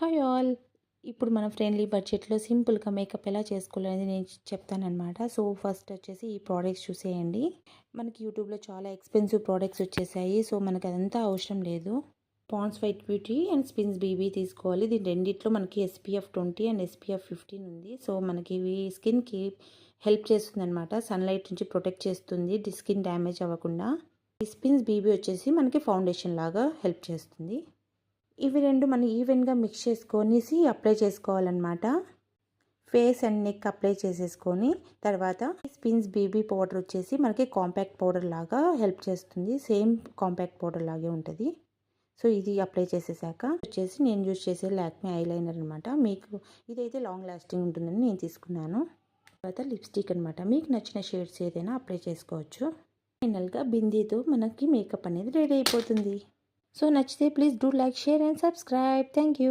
Hi all. ఇప్పుడు మన friendly బడ్జెట్లో సింపుల్గా మేకప్ ఎలా చేసుకోవాలనేది నేను చెప్తానన్నమాట. సో ఫస్ట్ వచ్చేసి ఈ ప్రోడక్ట్స్ చూసేయండి. మనకి యూట్యూబ్లో చాలా ఎక్స్పెన్సివ్ ప్రోడక్ట్స్ వచ్చేసాయి. సో మనకి అదంతా అవసరం లేదు. Pond's white beauty and Spinz BB తీసుకోవాలి. దీని రెండిట్లో మనకి SPF 20 అండ్ SPF 15 ఉంది. సో మనకి ఇవి స్కిన్కి హెల్ప్ చేస్తుంది అనమాట. సన్లైట్ నుంచి ప్రొటెక్ట్ చేస్తుంది, స్కిన్ డ్యామేజ్ అవ్వకుండా. ఈ స్పిన్స్ బీబీ వచ్చేసి మనకి ఫౌండేషన్ లాగా హెల్ప్ చేస్తుంది. ఇవి రెండు మనం ఈవెన్గా మిక్స్ చేసుకొనేసి అప్లై చేసుకోవాలన్నమాట. ఫేస్ అండ్ నెక్ అప్లై చేసేసుకొని తర్వాత స్పిన్స్ బేబీ పౌడర్ వచ్చేసి మనకి కాంపాక్ట్ పౌడర్ లాగా హెల్ప్ చేస్తుంది. సేమ్ కాంపాక్ట్ పౌడర్ లాగే ఉంటుంది. సో ఇది అప్లై చేసేసాక వచ్చేసి నేను యూజ్ చేసే లాక్మే ఐలైనర్ అనమాట. మీకు ఇదైతే లాంగ్ లాస్టింగ్ ఉంటుందని నేను తీసుకున్నాను. తర్వాత లిప్స్టిక్ అనమాట. మీకు నచ్చిన షేడ్స్ ఏదైనా అప్లై చేసుకోవచ్చు. ఫైనల్గా బిందీతో మనకి మేకప్ అనేది రెడీ అయిపోతుంది. సో నచ్చితే please do like, share and subscribe. Thank you.